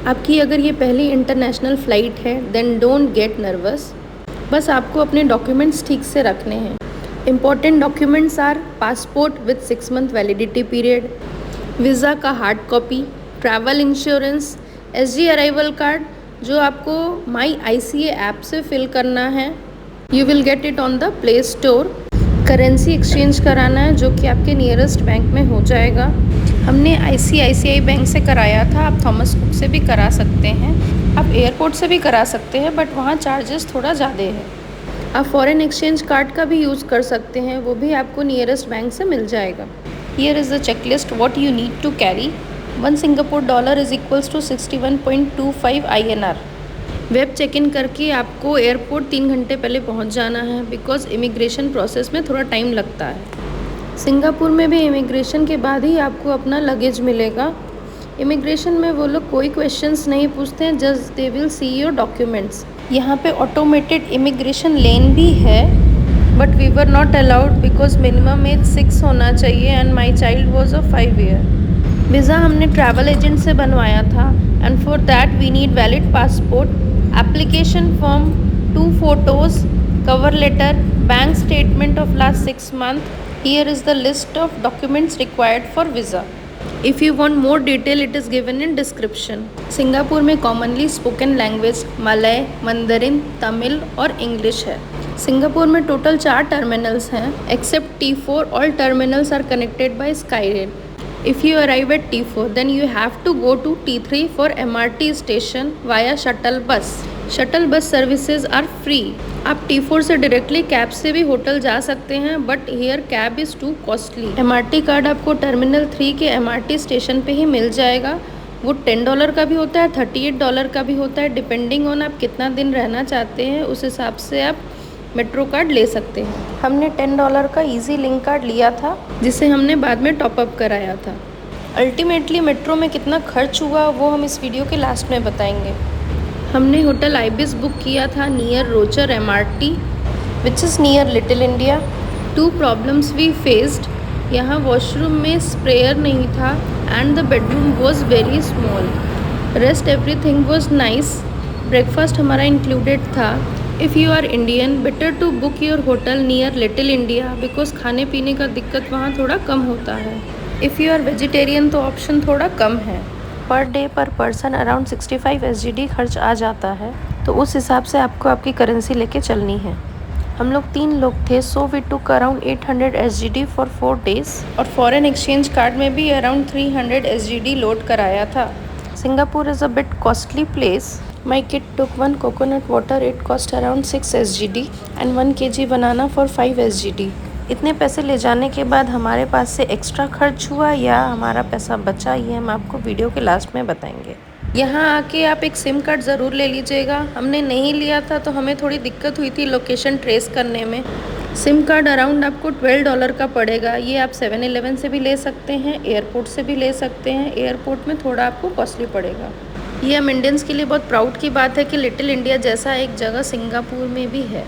आपकी अगर ये पहली इंटरनेशनल फ़्लाइट है देन डोंट गेट नर्वस। बस आपको अपने डॉक्यूमेंट्स ठीक से रखने हैं। Important documents are passport with 6 month validity period, visa का hard copy, travel insurance, SG arrival card जो आपको माई ICA ऐप से फिल करना है। You will get it on the Play Store. Currency exchange कराना है जो कि आपके नियरेस्ट बैंक में हो जाएगा। हमने ICICI बैंक से कराया था, आप थॉमस कुक से भी करा सकते हैं, आप एयरपोर्ट से भी करा सकते हैं, बट वहाँ चार्जेस थोड़ा ज़्यादा है। आप फॉरेन एक्सचेंज कार्ड का भी यूज़ कर सकते हैं, वो भी आपको नियरेस्ट बैंक से मिल जाएगा। Here is the checklist what you need to carry. 1 Singapore dollar is equals to 61.25 INR। Web check in करके आपको एयरपोर्ट 3 घंटे पहले पहुंच जाना है, बिकॉज इमिग्रेशन प्रोसेस में थोड़ा टाइम लगता है। सिंगापुर में भी इमिग्रेशन के बाद ही आपको अपना लगेज मिलेगा। इमिग्रेशन में वो लोग कोई क्वेश्चंस नहीं पूछते हैं, just they will see your documents. यहाँ पे ऑटोमेटेड इमिग्रेशन लेन भी है, but we were not allowed because minimum age 6 होना चाहिए and my child was of 5 year. Visa हमने ट्रैवल एजेंट से बनवाया था and for that we need valid passport, application form, 2 photos, cover letter, bank statement of last 6 months. Here is the list of documents required for visa. If you want more detail, it is given in description. Singapore में commonly spoken language Malay, Mandarin, Tamil और English है। Singapore में total 4 terminals हैं। Except T4, all terminals are connected by SkyRail. If you arrive at T4, then you have to go to T3 for MRT station via shuttle bus. Shuttle bus services are free. आप T4 से directly cab से भी hotel जा सकते हैं, but here cab is to costly. MRT card आपको terminal 3 के MRT station पे ही मिल जाएगा। वो $10 का भी होता है, $38 का भी होता है, डिपेंडिंग ऑन आप कितना दिन रहना चाहते हैं, उस हिसाब से आप मेट्रो कार्ड ले सकते हैं। हमने $10 का इजी लिंक कार्ड लिया था, जिसे हमने बाद में टॉपअप कराया था। अल्टीमेटली मेट्रो में कितना खर्च हुआ वो हम इस वीडियो के लास्ट में बताएंगे। हमने होटल आइबिस बुक किया था near Rochor MRT which is near Little India. 2 problems we faced. यहाँ वॉशरूम में स्प्रेयर नहीं था and the bedroom was very small. Rest everything was nice. Breakfast हमारा इंक्लूडेड था। If you are Indian, better to book your hotel near Little India because खाने पीने का दिक्कत वहाँ थोड़ा कम होता है। इफ़ यू आर वेजिटेरियन तो ऑप्शन थोड़ा कम है। पर डे पर पर्सन अराउंड 65 SGD खर्च आ जाता है, तो उस हिसाब से आपको आपकी करेंसी लेके चलनी है। हम लोग 3 लोग थे, so we took around 800 SGD for 4 days और फॉरेन एक्सचेंज कार्ड में भी अराउंड 300 SGD लोड कराया था। Singapore is a bit costly place. My kid took 1 coconut water, it cost around 6 SGD and 1 kg banana for 5 SGD। इतने पैसे ले जाने के बाद हमारे पास से एक्स्ट्रा खर्च हुआ या हमारा पैसा बचा, ये हम आपको वीडियो के लास्ट में बताएंगे। यहाँ आके आप एक सिम कार्ड ज़रूर ले लीजिएगा। हमने नहीं लिया था तो हमें थोड़ी दिक्कत हुई थी लोकेशन ट्रेस करने में। सिम कार्ड अराउंड आपको $12 का पड़ेगा। ये आप 7-Eleven से भी ले सकते हैं, एयरपोर्ट से भी ले सकते हैं। एयरपोर्ट में थोड़ा आपको कॉस्टली पड़ेगा। ये हम इंडियंस के लिए बहुत प्राउड की बात है कि लिटिल इंडिया जैसा एक जगह सिंगापुर में भी है।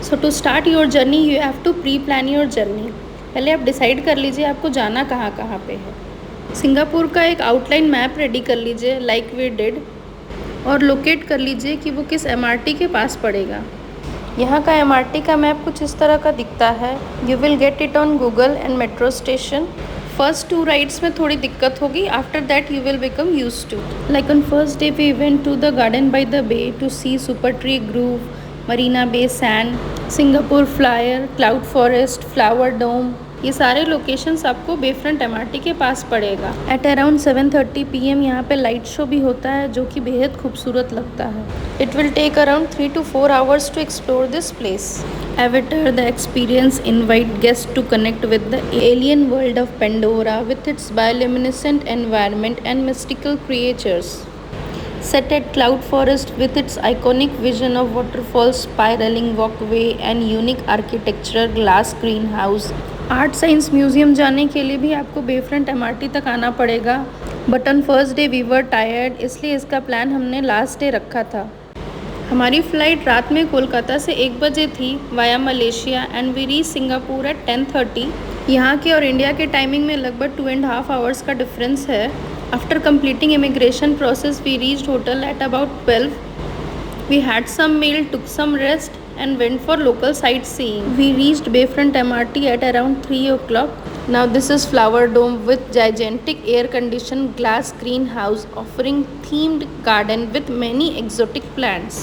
So to start your journey you have to pre plan your journey. पहले आप डिसाइड कर लीजिए आपको जाना कहाँ कहाँ पे है। सिंगापुर का एक आउटलाइन मैप रेडी कर लीजिए लाइक वी डिड, और लोकेट कर लीजिए कि वो किस MRT के पास पड़ेगा। यहाँ का MRT का मैप कुछ इस तरह का दिखता है। You will get it on Google and metro station. First 2 rides में थोड़ी दिक्कत होगी, after that you will become used to. Like on first day we went to the Garden by the Bay to see Super Tree Grove, Marina Bay Sand, Singapore Flyer, Cloud Forest, Flower Dome. ये सारे locations आपको बे front MRT के पास पड़ेगा। At around 7:30 PM यहाँ पे light show भी होता है जो कि बेहद खूबसूरत लगता है। It will take around 3 to 4 hours to explore this place. Avatar the experience invite guests to connect with the alien world of Pandora with its bioluminescent environment and mystical creatures. Set at Cloud Forest with its iconic vision of waterfalls, spiraling walkway and unique architecture glass greenhouse. Art science museum जाने के लिए भी आपको बे front MRT तक आना पड़ेगा, but on first day we were tired, इसलिए इसका प्लान हमने लास्ट डे रखा था। हमारी फ़्लाइट रात में कोलकाता से 1 बजे थी via Malaysia and we reach Singapore at 10:30। यहाँ के और इंडिया के टाइमिंग में लगभग 2.5 आवर्स का डिफरेंस है। After completing immigration process we reached hotel at about 12. We had some meal, took some rest and went for local sightseeing. We reached Bayfront MRT at around 3 o'clock. Now this is Flower Dome with gigantic air conditioned glass greenhouse offering themed garden with many exotic plants.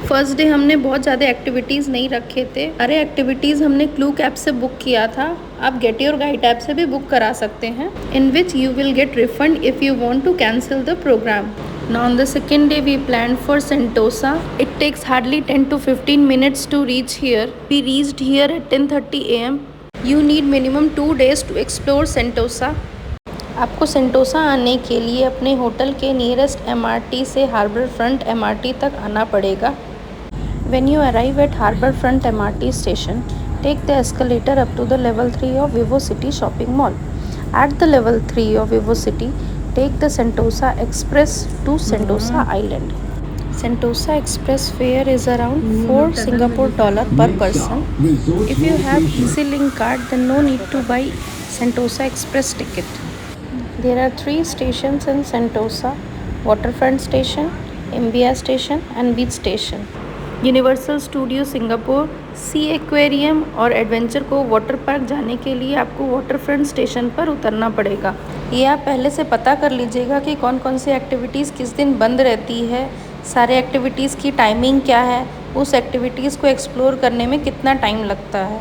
First day हमने बहुत ज़्यादा activities नहीं रखे थे। सारे activities हमने Klook app से book किया था। आप गेट योर गाइड ऐप से भी बुक करा सकते हैं, in which you will get refund if you want to cancel the program. Now on the second day we planned for Sentosa. It takes hardly 10 to 15 minutes to reach here. We reached here at 10:30 AM. You need minimum 2 days to explore Sentosa. आपको Sentosa आने के लिए अपने hotel के nearest MRT से harbour front MRT तक आना पड़ेगा। When you arrive at Harbour Front MRT station, take the escalator up to the level 3 of VivoCity shopping mall. At the level 3 of VivoCity, take the Sentosa Express to Sentosa Island. Sentosa Express fare is around 4 Singapore dollar per person. If you have EasyLink card, then no need to buy Sentosa Express ticket. There are 3 stations in Sentosa: Waterfront Station, Imbiah Station and Beach Station. Universal Studio Singapore, sea aquarium और Adventure Cove Water Park जाने के लिए आपको Waterfront station पर उतरना पड़ेगा। ये आप पहले से पता कर लीजिएगा कि कौन कौन सी एक्टिविटीज़ किस दिन बंद रहती है, सारे एक्टिविटीज़ की टाइमिंग क्या है, उस एक्टिविटीज़ को एक्सप्लोर करने में कितना टाइम लगता है,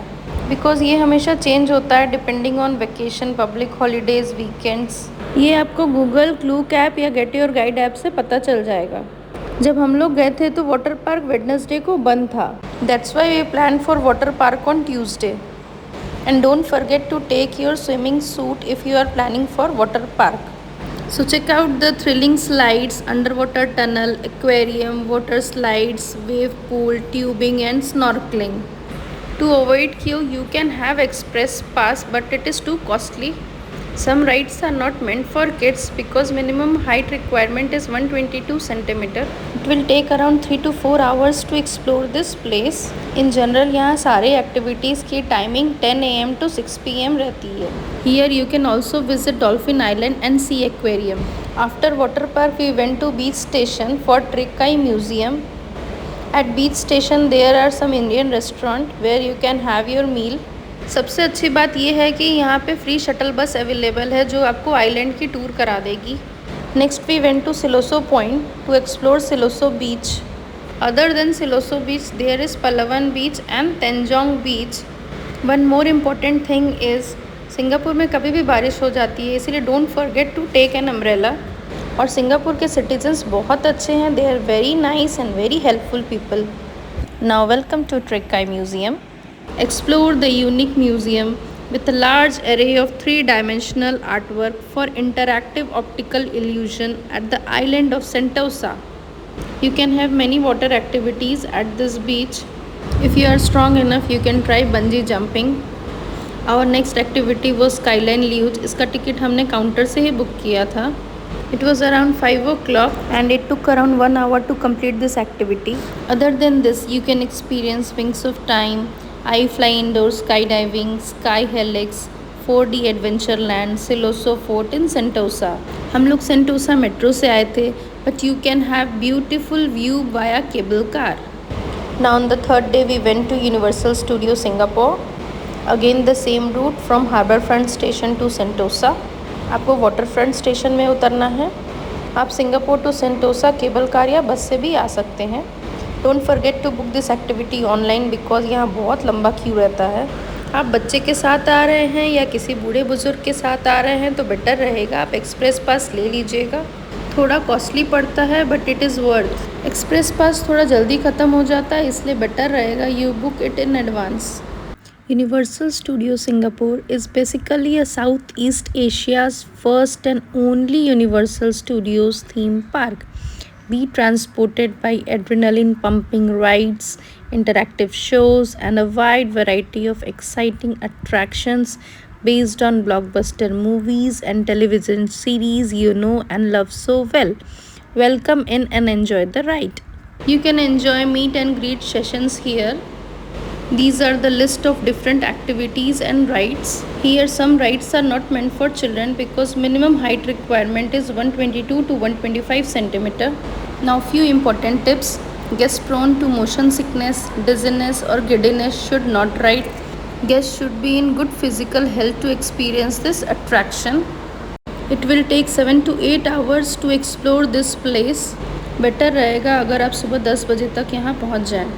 बिकॉज़ ये हमेशा चेंज होता है depending on vacation, public holidays, weekends. ये आपको गूगल, क्लूक ऐप या गेट योर गाइड ऐप से पता चल जाएगा। जब हम लोग गए थे तो वाटर पार्क वेडनेसडे को बंद था। That's why we plan for water park on Tuesday. And don't forget to take your swimming suit if you are planning for water park. So check out the thrilling slides, underwater tunnel, aquarium, water slides, wave pool, tubing and snorkelling. To avoid queue you can have express pass, but it is too costly. Some rides are not meant for kids because minimum height requirement is 122 centimeter. It will take around 3 to 4 hours to explore this place. In general, यहाँ सारे activities की timing 10 AM to 6 PM रहती है। Here you can also visit Dolphin Island and Sea Aquarium. After water park, we went to beach station for Trick Eye Museum. At beach station, there are some Indian restaurant where you can have your meal. सबसे अच्छी बात यह है कि यहाँ पे free shuttle bus available है जो आपको आइलैंड की टूर करा देगी। Next we went to Siloso Point to explore Siloso Beach. Other than Siloso Beach there is Palawan Beach and Tanjong Beach. One more important thing is Singapore में कभी भी बारिश हो जाती है, इसलिए don't forget to take an umbrella. और Singapore के सिटीजन्स बहुत अच्छे हैं, they are very nice and very helpful people. Now welcome to Trick Eye Museum. Explore the unique museum with a large array of 3-dimensional artwork for interactive optical illusion at the island of Sentosa. You can have many water activities at this beach. If you are strong enough, you can try bungee jumping. Our next activity was Skyline Luge. इसका ticket हमने counter से ही book किया था। It was around 5 o'clock and it took around 1 hour to complete this activity. Other than this, you can experience Wings of Time, iFly Indoor Skydiving, Sky Helix, 4D Adventureland, Siloso Fort in Sentosa. हम लोग Sentosa metro से आए थे, but you can have beautiful view via cable car. Now on the third day we went to Universal Studio Singapore. Again the same route from Harbourfront Station to Sentosa. आपको Waterfront station में उतरना है। आप Singapore to Sentosa cable car या bus से भी आ सकते हैं। Don't forget to book this activity online because यहाँ बहुत लंबा क्यू रहता है। आप बच्चे के साथ आ रहे हैं या किसी बूढ़े बुजुर्ग के साथ आ रहे हैं तो बेटर रहेगा आप एक्सप्रेस पास ले लीजिएगा। थोड़ा कॉस्टली पड़ता है but it is worth. Express pass थोड़ा जल्दी ख़त्म हो जाता है, इसलिए बेटर रहेगा you book it in advance. Universal Studio Singapore is basically a Southeast Asia's first and only Universal Studios theme park. Be transported by adrenaline-pumping rides, interactive shows, and a wide variety of exciting attractions based on blockbuster movies and television series you know and love so well. Welcome in and enjoy the ride. You can enjoy meet and greet sessions here. These are the list of different activities and rides. Here some rides are not meant for children because minimum height requirement is 122 to 125 centimeter. Now few important tips. Guests prone to motion sickness, dizziness or giddiness should not ride. Guests should be in good physical health to experience this attraction. It will take 7 to 8 hours to explore this place. Better रहेगा अगर आप सुबह 10 बजे तक यहाँ पहुँच जाएं।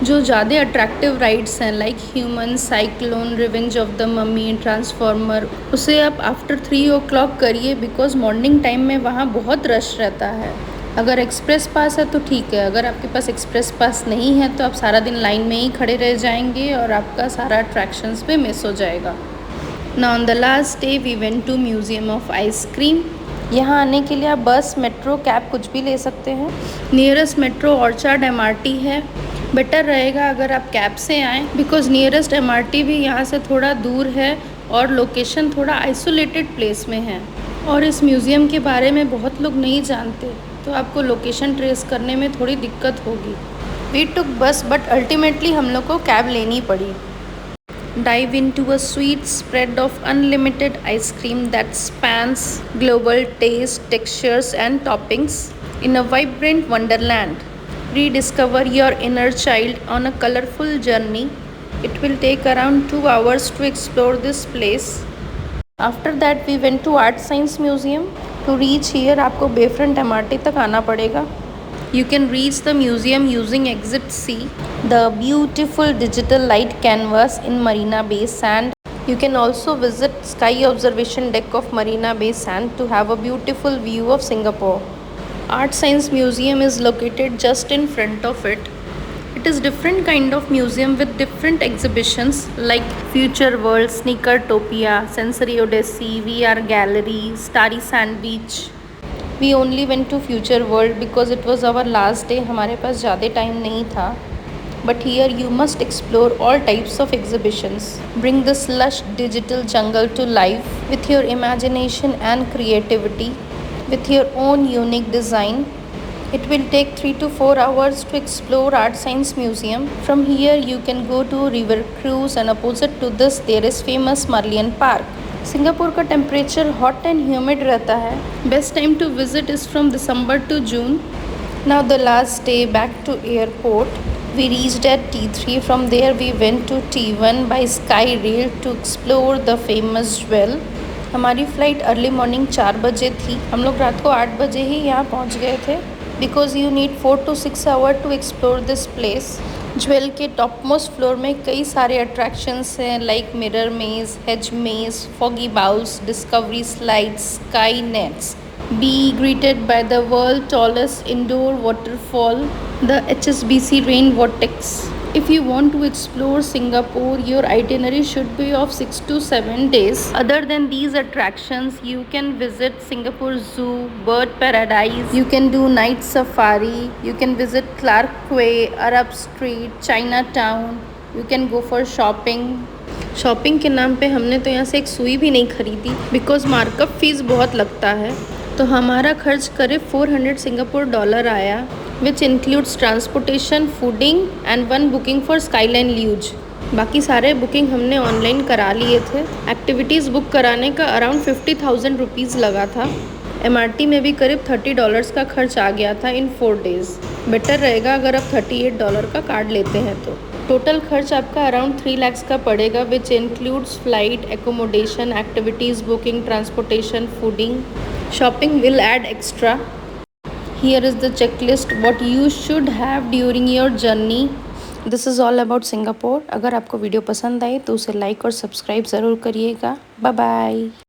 जो ज़्यादा अट्रैक्टिव राइड्स हैं like human, cyclone, revenge of the mummy, transformer, उसे आप आफ्टर 3 o'clock करिए बिकॉज मॉर्निंग टाइम में वहाँ बहुत रश रहता है। अगर एक्सप्रेस पास है तो ठीक है, अगर आपके पास एक्सप्रेस पास नहीं है तो आप सारा दिन लाइन में ही खड़े रह जाएंगे और आपका सारा अट्रैक्शंस पे मिस हो जाएगा। Now on the last day we went to Museum of Ice Cream. यहाँ आने के लिए आप बस, मेट्रो, कैब कुछ भी ले सकते हैं। नियरेस्ट मेट्रो ऑर्चार्ड MRT है। बेटर रहेगा अगर आप कैब से आएँ बिकॉज नियरेस्ट MRT भी यहाँ से थोड़ा दूर है और लोकेशन थोड़ा आइसोलेटेड प्लेस में है और इस म्यूज़ियम के बारे में बहुत लोग नहीं जानते तो आपको लोकेशन ट्रेस करने में थोड़ी दिक्कत होगी। वी टुक बस बट अल्टीमेटली हम लोग को कैब लेनी पड़ी। Dive into a sweet spread of unlimited ice cream that spans global taste, textures and toppings in a vibrant wonderland. Rediscover your inner child on a colorful journey. It will take around 2 hours to explore this place. After that we went to Art Science Museum. To reach here आपको Bayfront MRT तक आना पड़ेगा. You can reach the museum using Exit C, the beautiful digital light canvas in Marina Bay Sand. You can also visit Sky Observation Deck of Marina Bay Sand to have a beautiful view of Singapore. Art Science Museum is located just in front of it. It is different kind of museum with different exhibitions like Future World, Sneakertopia, Sensory Odyssey, VR Gallery, Starry Sand Beach. We only went to Future World because it was our last day. हमारे पास ज़्यादा time नहीं था. But here you must explore all types of exhibitions. Bring this lush digital jungle to life with your imagination and creativity, with your own unique design. It will take 3 to 4 hours to explore Art Science Museum. From here you can go to River Cruise and opposite to this there is famous Merlion Park. Singapore का temperature hot and humid रहता है। Best time to visit is from December to June. Now the last day back to airport we reached at T3. From there we went to T1 by sky rail to explore the famous Jewel. हमारी flight early morning 4 बजे थी। हम लोग रात को 8 बजे ही यहाँ पहुँच गए थे because you need 4 to 6 hour to explore this place. Jewel के टॉप मोस्ट फ्लोर में कई सारे अट्रैक्शंस हैं like mirror maze, hedge maze, foggy bowls, discovery slides, sky nets. Be greeted by the world's tallest indoor waterfall, the HSBC Rain Vortex. If you want to explore Singapore, your itinerary should be of 6 to 7 days. Other than these attractions, you can visit Singapore Zoo, Bird Paradise. You can do night safari. You can visit Clark Quay, Arab Street, Chinatown. You can go for shopping. Shopping के नाम पे हमने तो यहाँ से एक सुई भी नहीं खरीदी बिकॉज मार्कअप फ़ीस बहुत लगता है. तो हमारा खर्च करीब 400 सिंगापुर डॉलर आया which includes transportation, fooding and 1 booking for skyline ल्यूज. बाकी सारे बुकिंग हमने ऑनलाइन करा लिए थे. एक्टिविटीज़ बुक कराने का अराउंड 50,000 रुपीज़ लगा था. MRT में भी करीब $30 का खर्च आ गया था इन 4 डेज़. बेटर रहेगा अगर आप $38 का कार्ड लेते हैं तो. टोटल खर्च आपका अराउंड 3 lakhs का पड़ेगा which includes flight, accommodation, activities booking, transportation, fooding. Shopping will add extra. Here is the checklist what you should have during your journey. This is all about Singapore. अगर आपको video पसंद आई तो उसे like और subscribe ज़रूर करिएगा. Bye bye.